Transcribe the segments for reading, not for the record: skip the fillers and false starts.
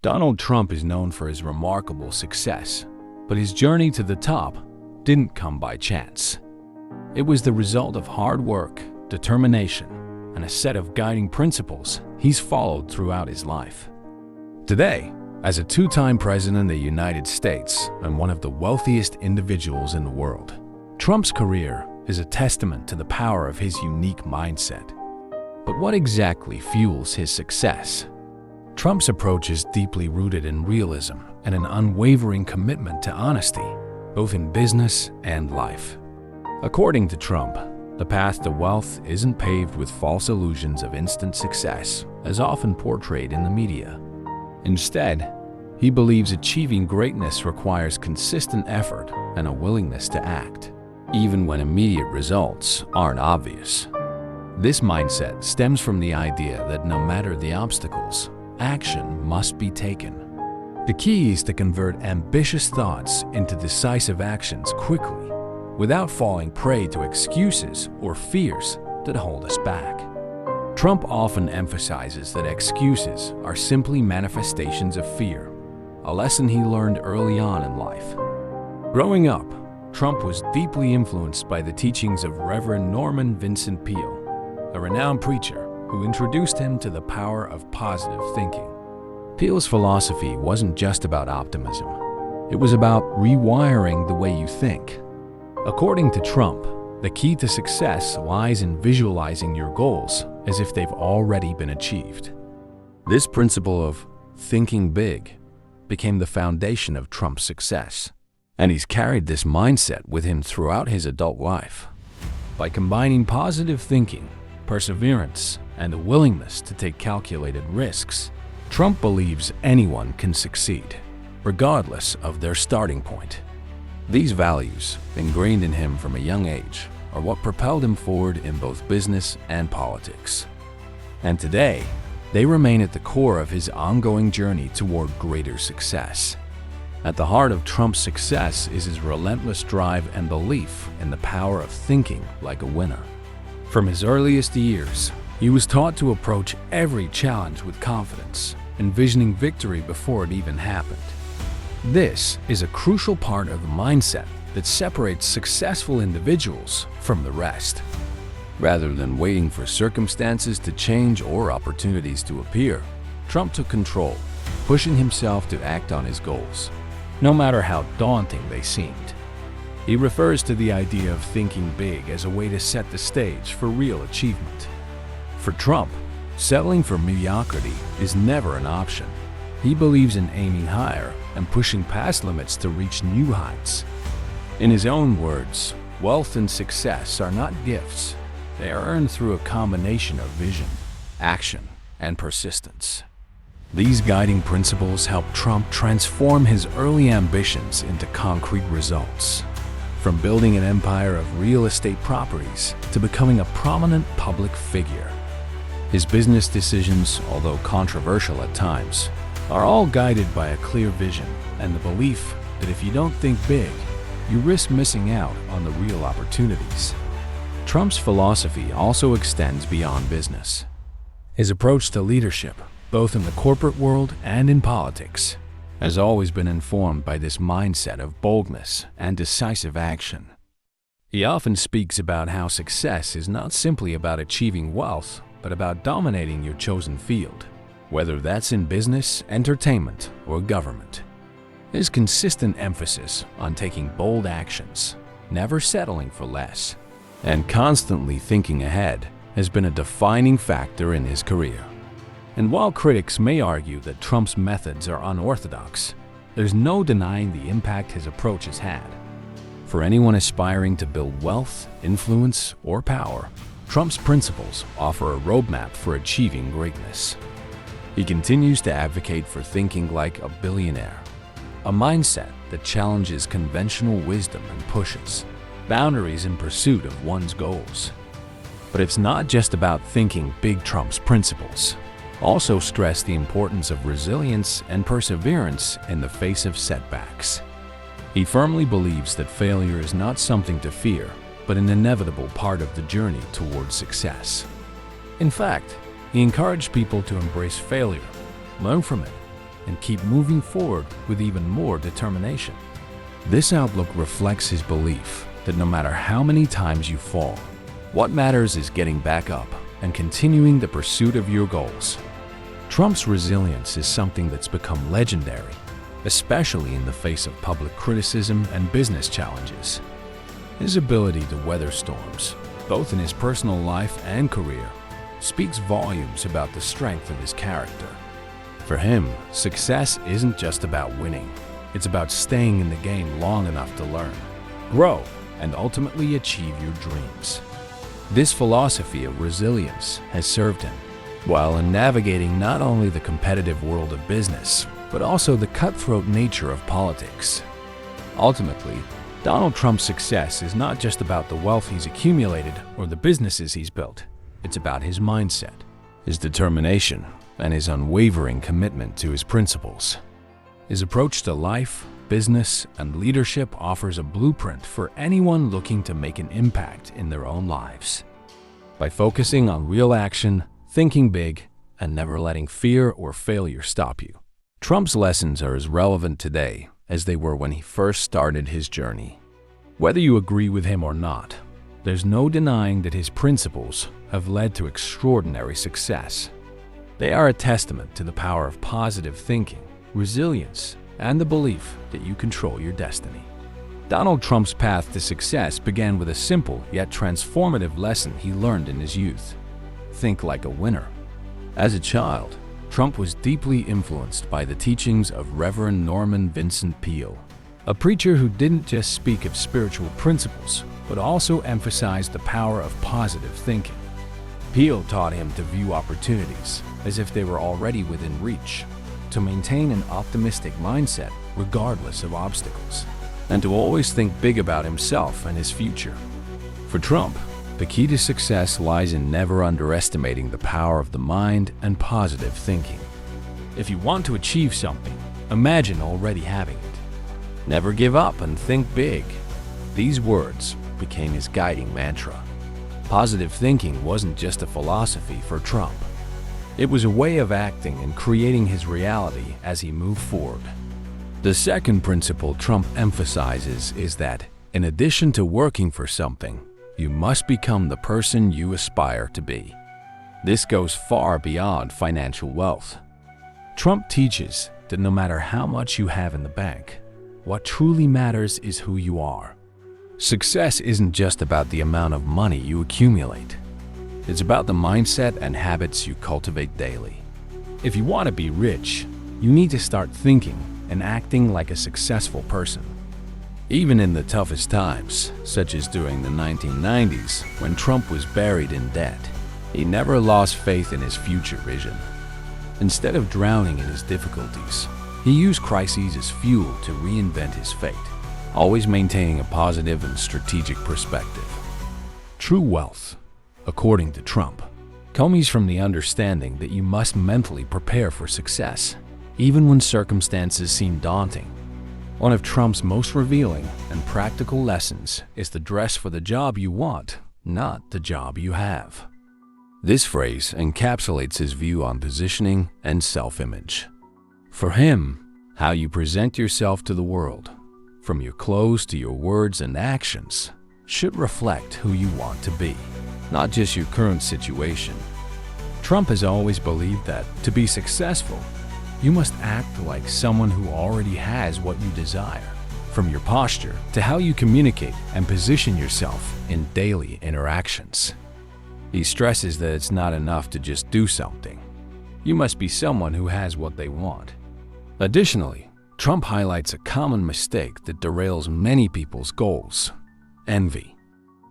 Donald Trump is known for his remarkable success, but his journey to the top didn't come by chance. It was the result of hard work, determination, and a set of guiding principles he's followed throughout his life. Today, as a two-time president of the United States and one of the wealthiest individuals in the world, Trump's career is a testament to the power of his unique mindset. But what exactly fuels his success? Trump's approach is deeply rooted in realism and an unwavering commitment to honesty, both in business and life. According to Trump, the path to wealth isn't paved with false illusions of instant success, as often portrayed in the media. Instead, he believes achieving greatness requires consistent effort and a willingness to act, even when immediate results aren't obvious. This mindset stems from the idea that no matter the obstacles, action must be taken. The key is to convert ambitious thoughts into decisive actions quickly, without falling prey to excuses or fears that hold us back. Trump often emphasizes that excuses are simply manifestations of fear, a lesson he learned early on in life. Growing up, Trump was deeply influenced by the teachings of Reverend Norman Vincent Peale, a renowned preacher who introduced him to the power of positive thinking. Peale's philosophy wasn't just about optimism. It was about rewiring the way you think. According to Trump, the key to success lies in visualizing your goals as if they've already been achieved. This principle of thinking big became the foundation of Trump's success, and he's carried this mindset with him throughout his adult life. By combining positive thinking, perseverance, and a willingness to take calculated risks, Trump believes anyone can succeed, regardless of their starting point. These values, ingrained in him from a young age, are what propelled him forward in both business and politics. And today, they remain at the core of his ongoing journey toward greater success. At the heart of Trump's success is his relentless drive and belief in the power of thinking like a winner. From his earliest years, he was taught to approach every challenge with confidence, envisioning victory before it even happened. This is a crucial part of the mindset that separates successful individuals from the rest. Rather than waiting for circumstances to change or opportunities to appear, Trump took control, pushing himself to act on his goals, no matter how daunting they seemed. He refers to the idea of thinking big as a way to set the stage for real achievement. For Trump, settling for mediocrity is never an option. He believes in aiming higher and pushing past limits to reach new heights. In his own words, wealth and success are not gifts. They are earned through a combination of vision, action, and persistence. These guiding principles helped Trump transform his early ambitions into concrete results. From building an empire of real estate properties to becoming a prominent public figure. His business decisions, although controversial at times, are all guided by a clear vision and the belief that if you don't think big, you risk missing out on the real opportunities. Trump's philosophy also extends beyond business. His approach to leadership, both in the corporate world and in politics, has always been informed by this mindset of boldness and decisive action. He often speaks about how success is not simply about achieving wealth, but about dominating your chosen field, whether that's in business, entertainment, or government. His consistent emphasis on taking bold actions, never settling for less, and constantly thinking ahead has been a defining factor in his career. And while critics may argue that Trump's methods are unorthodox, there's no denying the impact his approach has had. For anyone aspiring to build wealth, influence, or power, Trump's principles offer a roadmap for achieving greatness. He continues to advocate for thinking like a billionaire, a mindset that challenges conventional wisdom and pushes boundaries in pursuit of one's goals. But it's not just about thinking big. Trump's principles also stress the importance of resilience and perseverance in the face of setbacks. He firmly believes that failure is not something to fear, but an inevitable part of the journey towards success. In fact, he encouraged people to embrace failure, learn from it, and keep moving forward with even more determination. This outlook reflects his belief that no matter how many times you fall, what matters is getting back up and continuing the pursuit of your goals. Trump's resilience is something that's become legendary, especially in the face of public criticism and business challenges. His ability to weather storms, both in his personal life and career, speaks volumes about the strength of his character. For him, success isn't just about winning. It's about staying in the game long enough to learn, grow, and ultimately achieve your dreams. This philosophy of resilience has served him well in navigating not only the competitive world of business, but also the cutthroat nature of politics. Ultimately, Donald Trump's success is not just about the wealth he's accumulated or the businesses he's built. It's about his mindset, his determination, and his unwavering commitment to his principles. His approach to life, business, and leadership offers a blueprint for anyone looking to make an impact in their own lives. By focusing on real action, thinking big, and never letting fear or failure stop you, Trump's lessons are as relevant today as they were when he first started his journey. Whether you agree with him or not, there's no denying that his principles have led to extraordinary success. They are a testament to the power of positive thinking, resilience, and the belief that you control your destiny. Donald Trump's path to success began with a simple yet transformative lesson he learned in his youth: think like a winner. As a child, Trump was deeply influenced by the teachings of Reverend Norman Vincent Peale, a preacher who didn't just speak of spiritual principles, but also emphasized the power of positive thinking. Peale taught him to view opportunities as if they were already within reach, to maintain an optimistic mindset regardless of obstacles, and to always think big about himself and his future. For Trump, the key to success lies in never underestimating the power of the mind and positive thinking. If you want to achieve something, imagine already having it. Never give up and think big. These words became his guiding mantra. Positive thinking wasn't just a philosophy for Trump. It was a way of acting and creating his reality as he moved forward. The second principle Trump emphasizes is that, in addition to working for something, you must become the person you aspire to be. This goes far beyond financial wealth. Trump teaches that no matter how much you have in the bank, what truly matters is who you are. Success isn't just about the amount of money you accumulate. It's about the mindset and habits you cultivate daily. If you want to be rich, you need to start thinking and acting like a successful person. Even in the toughest times, such as during the 1990s when Trump was buried in debt, he never lost faith in his future vision. Instead of drowning in his difficulties, he used crises as fuel to reinvent his fate, always maintaining a positive and strategic perspective. True wealth, according to Trump, comes from the understanding that you must mentally prepare for success, even when circumstances seem daunting. One of Trump's most revealing and practical lessons is to dress for the job you want, not the job you have. This phrase encapsulates his view on positioning and self-image. For him, how you present yourself to the world, from your clothes to your words and actions, should reflect who you want to be, not just your current situation. Trump has always believed that, to be successful, you must act like someone who already has what you desire, from your posture to how you communicate and position yourself in daily interactions. He stresses that it's not enough to just do something. You must be someone who has what they want. Additionally, Trump highlights a common mistake that derails many people's goals: envy.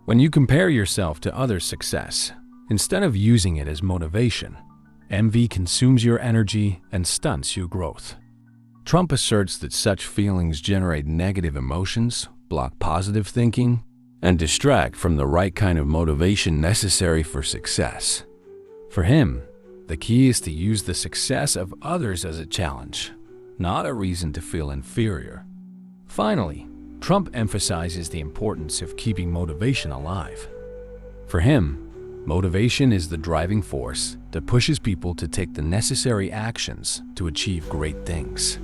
When you compare yourself to others' success, instead of using it as motivation, envy consumes your energy and stunts your growth. Trump asserts that such feelings generate negative emotions, block positive thinking, and distract from the right kind of motivation necessary for success. For him, the key is to use the success of others as a challenge, not a reason to feel inferior. Finally, Trump emphasizes the importance of keeping motivation alive. For him, Motivation is the driving force that pushes people to take the necessary actions to achieve great things.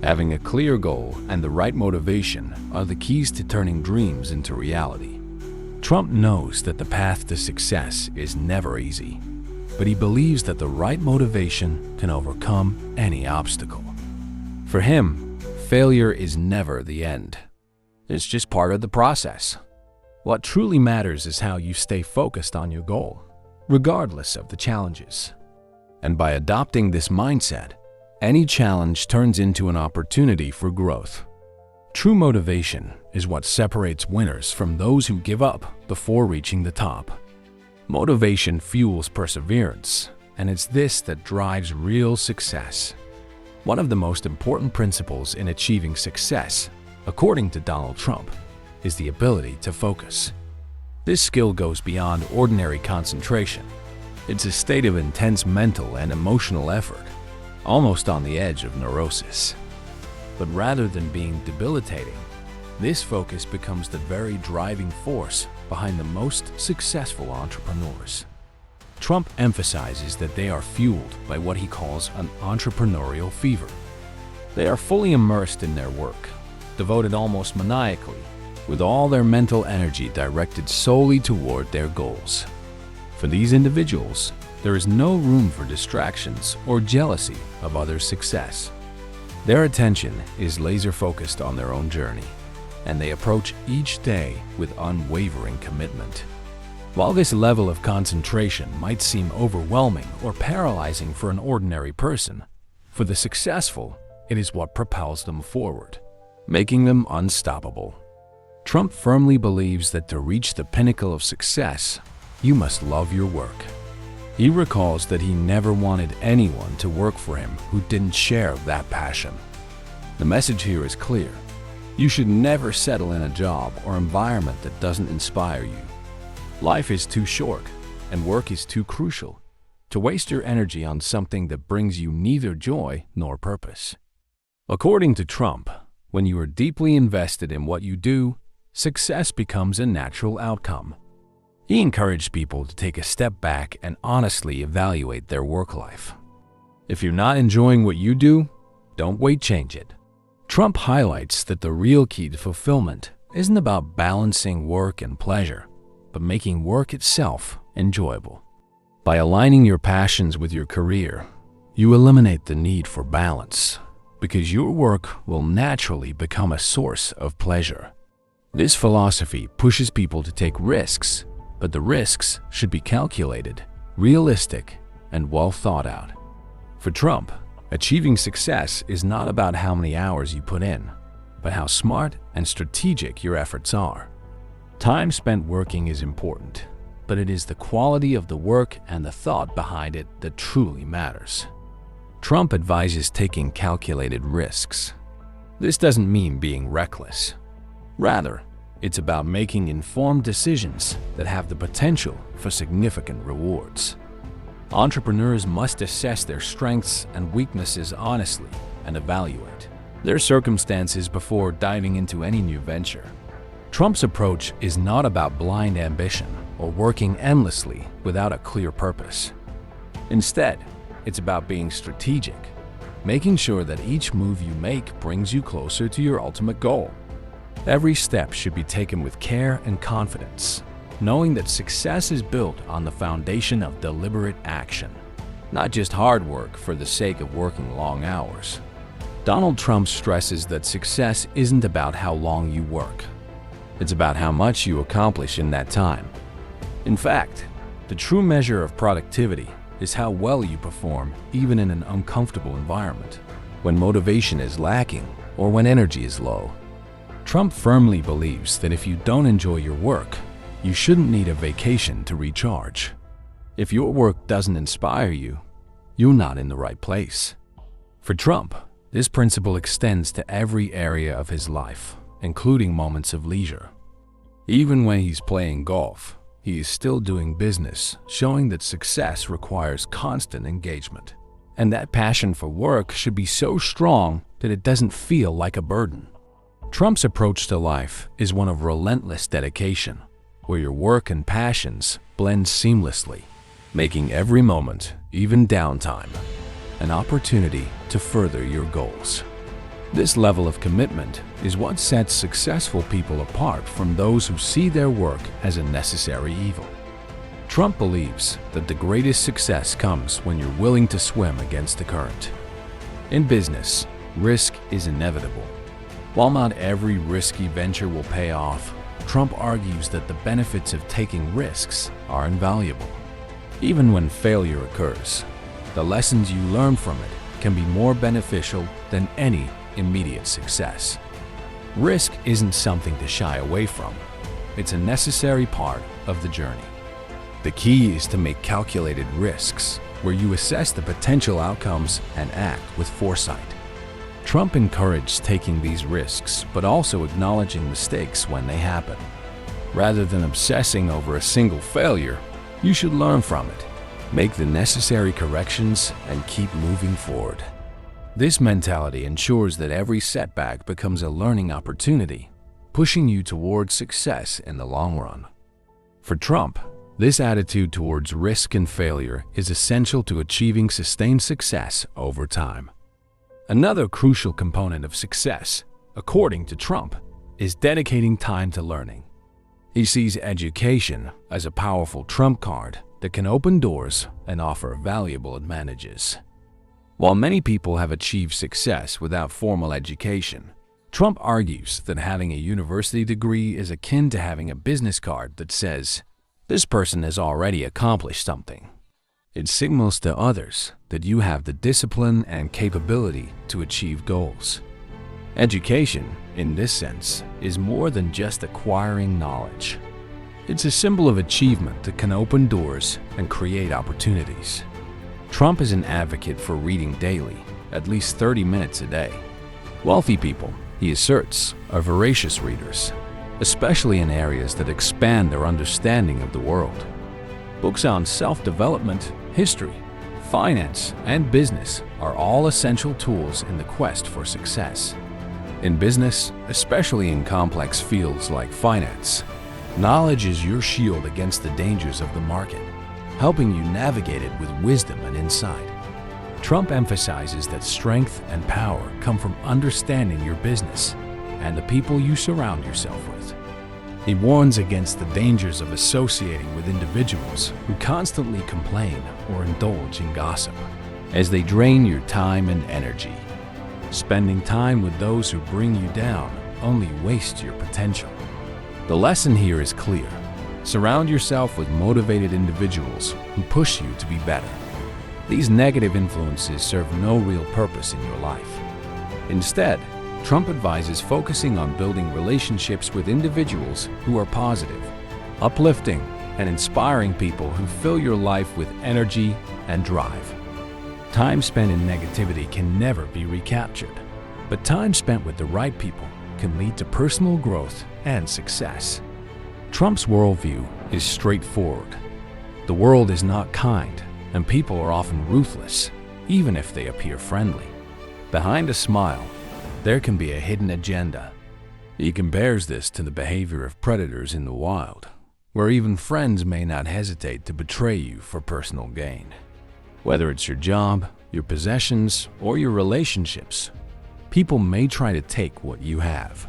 Having a clear goal and the right motivation are the keys to turning dreams into reality. Trump knows that the path to success is never easy, but he believes that the right motivation can overcome any obstacle. For him, failure is never the end. It's just part of the process. What truly matters is how you stay focused on your goal, regardless of the challenges. And by adopting this mindset, any challenge turns into an opportunity for growth. True motivation is what separates winners from those who give up before reaching the top. Motivation fuels perseverance, and it's this that drives real success. One of the most important principles in achieving success, according to Donald Trump, is the ability to focus. This skill goes beyond ordinary concentration. It's a state of intense mental and emotional effort, almost on the edge of neurosis. But rather than being debilitating, this focus becomes the very driving force behind the most successful entrepreneurs. Trump emphasizes that they are fueled by what he calls an entrepreneurial fever. They are fully immersed in their work, devoted almost maniacally, with all their mental energy directed solely toward their goals. For these individuals, there is no room for distractions or jealousy of others' success. Their attention is laser-focused on their own journey, and they approach each day with unwavering commitment. While this level of concentration might seem overwhelming or paralyzing for an ordinary person, for the successful, it is what propels them forward, making them unstoppable. Trump firmly believes that to reach the pinnacle of success, you must love your work. He recalls that he never wanted anyone to work for him who didn't share that passion. The message here is clear. You should never settle in a job or environment that doesn't inspire you. Life is too short, and work is too crucial to waste your energy on something that brings you neither joy nor purpose. According to Trump, when you are deeply invested in what you do, success becomes a natural outcome. He encouraged people to take a step back and honestly evaluate their work life. If you're not enjoying what you do, don't wait, change it. Trump highlights that the real key to fulfillment isn't about balancing work and pleasure, but making work itself enjoyable. By aligning your passions with your career, you eliminate the need for balance, because your work will naturally become a source of pleasure. This philosophy pushes people to take risks, but the risks should be calculated, realistic, and well thought out. For Trump, achieving success is not about how many hours you put in, but how smart and strategic your efforts are. Time spent working is important, but it is the quality of the work and the thought behind it that truly matters. Trump advises taking calculated risks. This doesn't mean being reckless. Rather, it's about making informed decisions that have the potential for significant rewards. Entrepreneurs must assess their strengths and weaknesses honestly and evaluate their circumstances before diving into any new venture. Trump's approach is not about blind ambition or working endlessly without a clear purpose. Instead, it's about being strategic, making sure that each move you make brings you closer to your ultimate goal. Every step should be taken with care and confidence, knowing that success is built on the foundation of deliberate action, not just hard work for the sake of working long hours. Donald Trump stresses that success isn't about how long you work. It's about how much you accomplish in that time. In fact, the true measure of productivity is how well you perform even in an uncomfortable environment, when motivation is lacking or when energy is low. Trump firmly believes that if you don't enjoy your work, you shouldn't need a vacation to recharge. If your work doesn't inspire you, you're not in the right place. For Trump, this principle extends to every area of his life, including moments of leisure. Even when he's playing golf, he is still doing business, showing that success requires constant engagement. And that passion for work should be so strong that it doesn't feel like a burden. Trump's approach to life is one of relentless dedication. where your work and passions blend seamlessly, making every moment, even downtime, an opportunity to further your goals. This level of commitment is what sets successful people apart from those who see their work as a necessary evil. Trump believes that the greatest success comes when you're willing to swim against the current. In business, risk is inevitable. While not every risky venture will pay off, Trump argues that the benefits of taking risks are invaluable. Even when failure occurs, the lessons you learn from it can be more beneficial than any immediate success. Risk isn't something to shy away from. It's a necessary part of the journey. The key is to make calculated risks, where you assess the potential outcomes and act with foresight. Trump encouraged taking these risks, but also acknowledging mistakes when they happen. Rather than obsessing over a single failure, you should learn from it, make the necessary corrections, and keep moving forward. This mentality ensures that every setback becomes a learning opportunity, pushing you towards success in the long run. For Trump, this attitude towards risk and failure is essential to achieving sustained success over time. Another crucial component of success, according to Trump, is dedicating time to learning. He sees education as a powerful trump card that can open doors and offer valuable advantages. While many people have achieved success without formal education, Trump argues that having a university degree is akin to having a business card that says, "This person has already accomplished something." It signals to others that you have the discipline and capability to achieve goals. Education, in this sense, is more than just acquiring knowledge. It's a symbol of achievement that can open doors and create opportunities. Trump is an advocate for reading daily, at least 30 minutes a day. Wealthy people, he asserts, are voracious readers, especially in areas that expand their understanding of the world. Books on self-development, history, finance, and business are all essential tools in the quest for success. In business, especially in complex fields like finance, knowledge is your shield against the dangers of the market, helping you navigate it with wisdom and insight. Trump emphasizes that strength and power come from understanding your business and the people you surround yourself with. He warns against the dangers of associating with individuals who constantly complain or indulge in gossip, as they drain your time and energy. Spending time with those who bring you down only wastes your potential. The lesson here is clear. Surround yourself with motivated individuals who push you to be better. These negative influences serve no real purpose in your life. Instead, Trump advises focusing on building relationships with individuals who are positive, uplifting, and inspiring people who fill your life with energy and drive. Time spent in negativity can never be recaptured, but time spent with the right people can lead to personal growth and success. Trump's worldview is straightforward. The world is not kind, and people are often ruthless, even if they appear friendly. Behind a smile, there can be a hidden agenda. He compares this to the behavior of predators in the wild, where even friends may not hesitate to betray you for personal gain. Whether it's your job, your possessions, or your relationships, people may try to take what you have.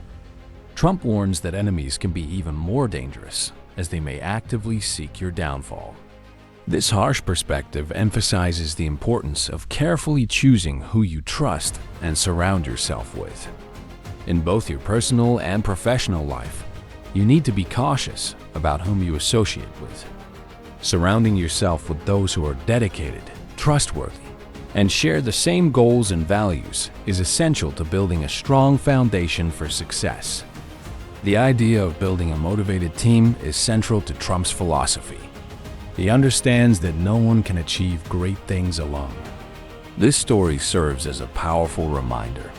Trump warns that enemies can be even more dangerous, as they may actively seek your downfall. This harsh perspective emphasizes the importance of carefully choosing who you trust and surround yourself with. In both your personal and professional life, you need to be cautious about whom you associate with. Surrounding yourself with those who are dedicated, trustworthy, and share the same goals and values is essential to building a strong foundation for success. The idea of building a motivated team is central to Trump's philosophy. He understands that no one can achieve great things alone. This story serves as a powerful reminder.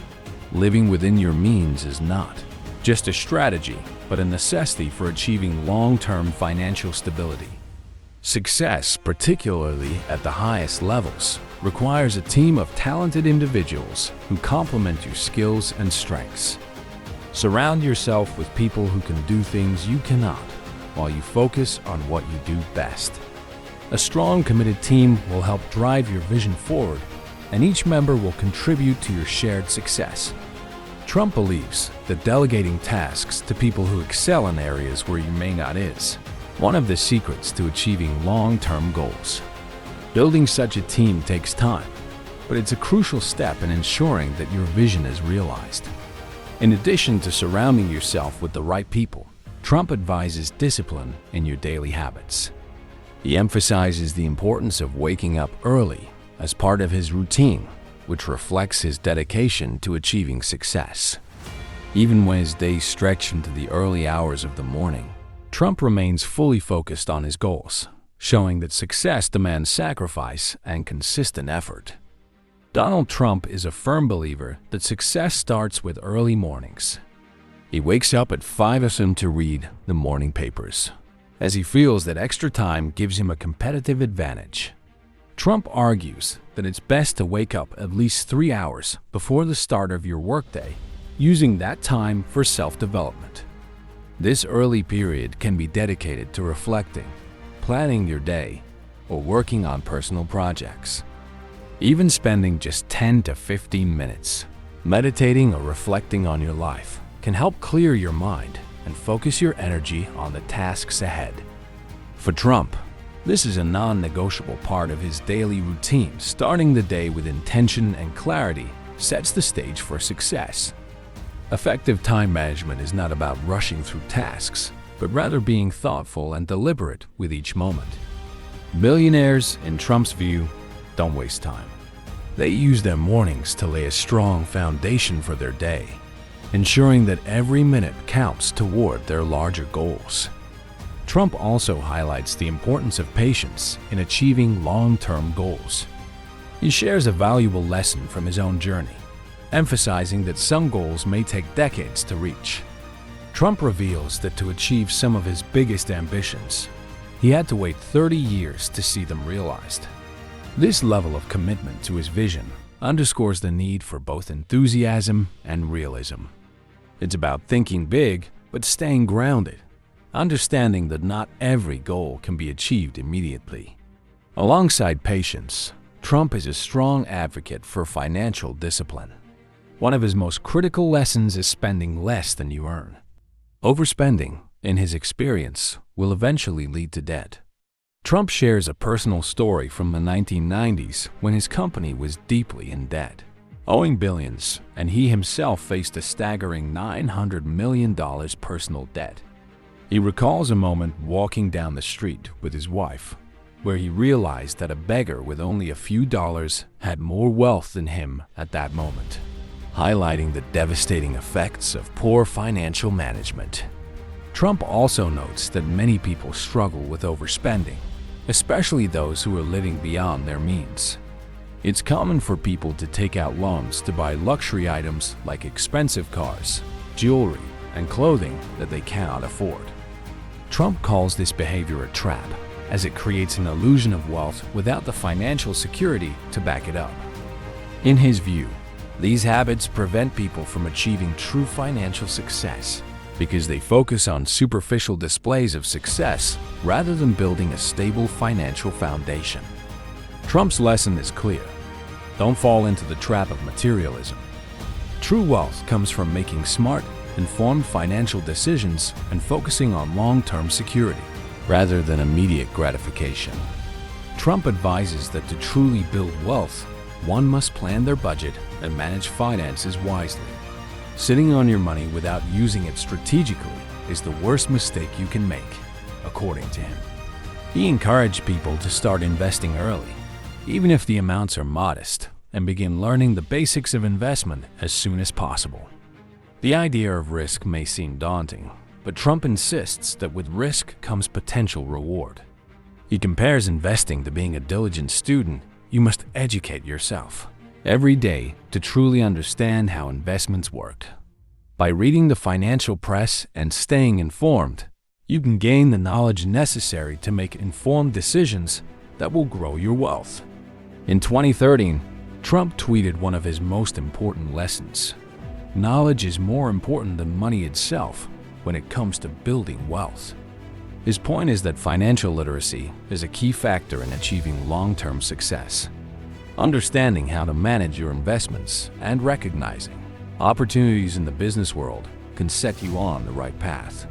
Living within your means is not just a strategy, but a necessity for achieving long-term financial stability. Success, particularly at the highest levels, requires a team of talented individuals who complement your skills and strengths. Surround yourself with people who can do things you cannot, while you focus on what you do best. A strong, committed team will help drive your vision forward, and each member will contribute to your shared success. Trump believes that delegating tasks to people who excel in areas where you may not is one of the secrets to achieving long-term goals. Building such a team takes time, but it's a crucial step in ensuring that your vision is realized. In addition to surrounding yourself with the right people, Trump advises discipline in your daily habits. He emphasizes the importance of waking up early as part of his routine, which reflects his dedication to achieving success. Even when his days stretch into the early hours of the morning, Trump remains fully focused on his goals, showing that success demands sacrifice and consistent effort. Donald Trump is a firm believer that success starts with early mornings. He wakes up at 5 a.m. to read the morning papers, as he feels that extra time gives him a competitive advantage. Trump argues that it's best to wake up at least 3 hours before the start of your workday, using that time for self-development. This early period can be dedicated to reflecting, planning your day, or working on personal projects. Even spending just 10 to 15 minutes meditating or reflecting on your life can help clear your mind and focus your energy on the tasks ahead. For Trump, this is a non-negotiable part of his daily routine. Starting the day with intention and clarity sets the stage for success. Effective time management is not about rushing through tasks, but rather being thoughtful and deliberate with each moment. Billionaires, in Trump's view, don't waste time. They use their mornings to lay a strong foundation for their day, ensuring that every minute counts toward their larger goals. Trump also highlights the importance of patience in achieving long-term goals. He shares a valuable lesson from his own journey, emphasizing that some goals may take decades to reach. Trump reveals that to achieve some of his biggest ambitions, he had to wait 30 years to see them realized. This level of commitment to his vision underscores the need for both enthusiasm and realism. It's about thinking big, but staying grounded, understanding that not every goal can be achieved immediately. Alongside patience, Trump is a strong advocate for financial discipline. One of his most critical lessons is spending less than you earn. Overspending, in his experience, will eventually lead to debt. Trump shares a personal story from the 1990s when his company was deeply in debt, owing billions, and he himself faced a staggering $900 million personal debt. He recalls a moment walking down the street with his wife, where he realized that a beggar with only a few dollars had more wealth than him at that moment, highlighting the devastating effects of poor financial management. Trump also notes that many people struggle with overspending, especially those who are living beyond their means. It's common for people to take out loans to buy luxury items like expensive cars, jewelry, and clothing that they cannot afford. Trump calls this behavior a trap, as it creates an illusion of wealth without the financial security to back it up. In his view, these habits prevent people from achieving true financial success because they focus on superficial displays of success rather than building a stable financial foundation. Trump's lesson is clear. Don't fall into the trap of materialism. True wealth comes from making smart, informed financial decisions and focusing on long-term security rather than immediate gratification. Trump advises that to truly build wealth, one must plan their budget and manage finances wisely. Sitting on your money without using it strategically is the worst mistake you can make, according to him. He encouraged people to start investing early, even if the amounts are modest, and begin learning the basics of investment as soon as possible. The idea of risk may seem daunting, but Trump insists that with risk comes potential reward. He compares investing to being a diligent student. You must educate yourself every day to truly understand how investments work. By reading the financial press and staying informed, you can gain the knowledge necessary to make informed decisions that will grow your wealth. In 2013, Trump tweeted one of his most important lessons. Knowledge is more important than money itself when it comes to building wealth. His point is that financial literacy is a key factor in achieving long-term success. Understanding how to manage your investments and recognizing opportunities in the business world can set you on the right path.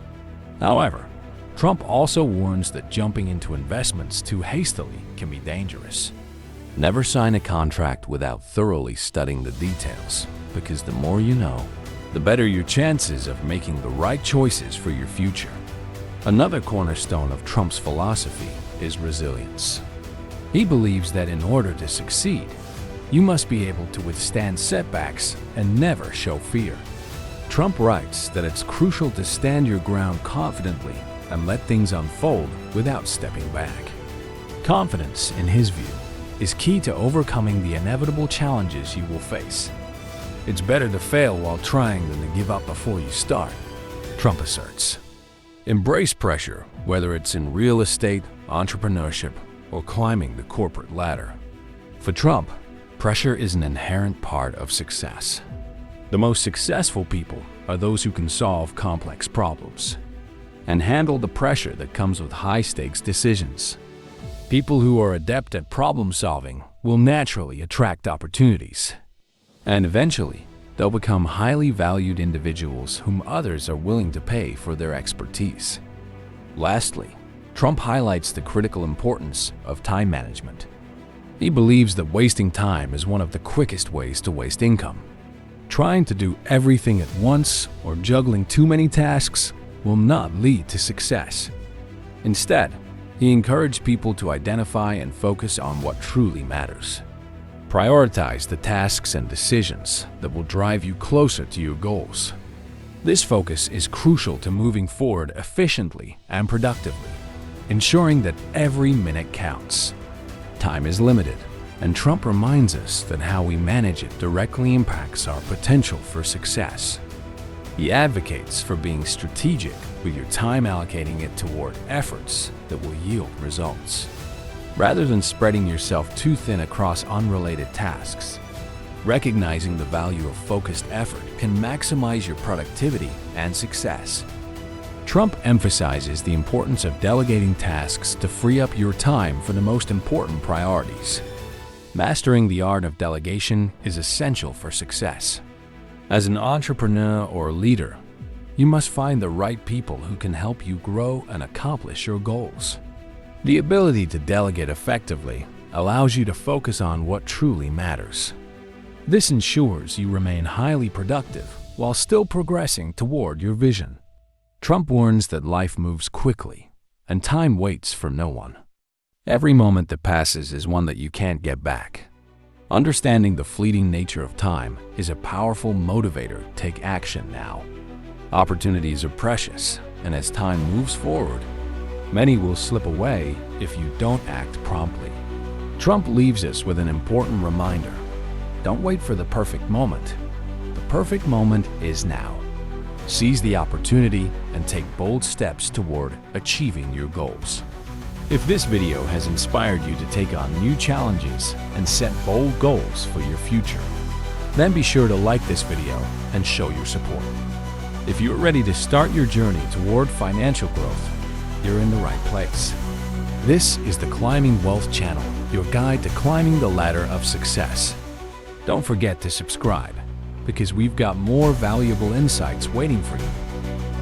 However, Trump also warns that jumping into investments too hastily can be dangerous. Never sign a contract without thoroughly studying the details, because the more you know, the better your chances of making the right choices for your future. Another cornerstone of Trump's philosophy is resilience. He believes that in order to succeed, you must be able to withstand setbacks and never show fear. Trump writes that it's crucial to stand your ground confidently and let things unfold without stepping back. Confidence, in his view, is key to overcoming the inevitable challenges you will face. It's better to fail while trying than to give up before you start, Trump asserts. Embrace pressure, whether it's in real estate, entrepreneurship, or climbing the corporate ladder. For Trump, pressure is an inherent part of success. The most successful people are those who can solve complex problems and handle the pressure that comes with high-stakes decisions. People who are adept at problem-solving will naturally attract opportunities, and eventually, they'll become highly valued individuals whom others are willing to pay for their expertise. Lastly, Trump highlights the critical importance of time management. He believes that wasting time is one of the quickest ways to waste income. Trying to do everything at once or juggling too many tasks will not lead to success. Instead, he encouraged people to identify and focus on what truly matters. Prioritize the tasks and decisions that will drive you closer to your goals. This focus is crucial to moving forward efficiently and productively, ensuring that every minute counts. Time is limited, and Trump reminds us that how we manage it directly impacts our potential for success. He advocates for being strategic with your time, allocating it toward efforts that will yield results, rather than spreading yourself too thin across unrelated tasks. Recognizing the value of focused effort can maximize your productivity and success. Trump emphasizes the importance of delegating tasks to free up your time for the most important priorities. Mastering the art of delegation is essential for success. As an entrepreneur or leader, you must find the right people who can help you grow and accomplish your goals. The ability to delegate effectively allows you to focus on what truly matters. This ensures you remain highly productive while still progressing toward your vision. Trump warns that life moves quickly, and time waits for no one. Every moment that passes is one that you can't get back. Understanding the fleeting nature of time is a powerful motivator to take action now. Opportunities are precious, and as time moves forward, many will slip away if you don't act promptly. Trump leaves us with an important reminder. Don't wait for the perfect moment. The perfect moment is now. Seize the opportunity and take bold steps toward achieving your goals. If this video has inspired you to take on new challenges and set bold goals for your future, then be sure to like this video and show your support. If you're ready to start your journey toward financial growth, you're in the right place. This is the Climbing Wealth Channel, your guide to climbing the ladder of success. Don't forget to subscribe, because we've got more valuable insights waiting for you.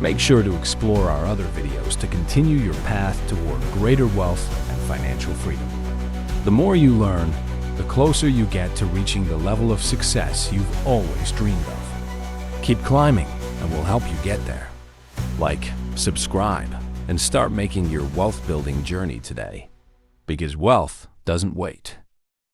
Make sure to explore our other videos to continue your path toward greater wealth and financial freedom. The more you learn, the closer you get to reaching the level of success you've always dreamed of. Keep climbing, and we'll help you get there. Like, subscribe, and start making your wealth-building journey today. Because wealth doesn't wait.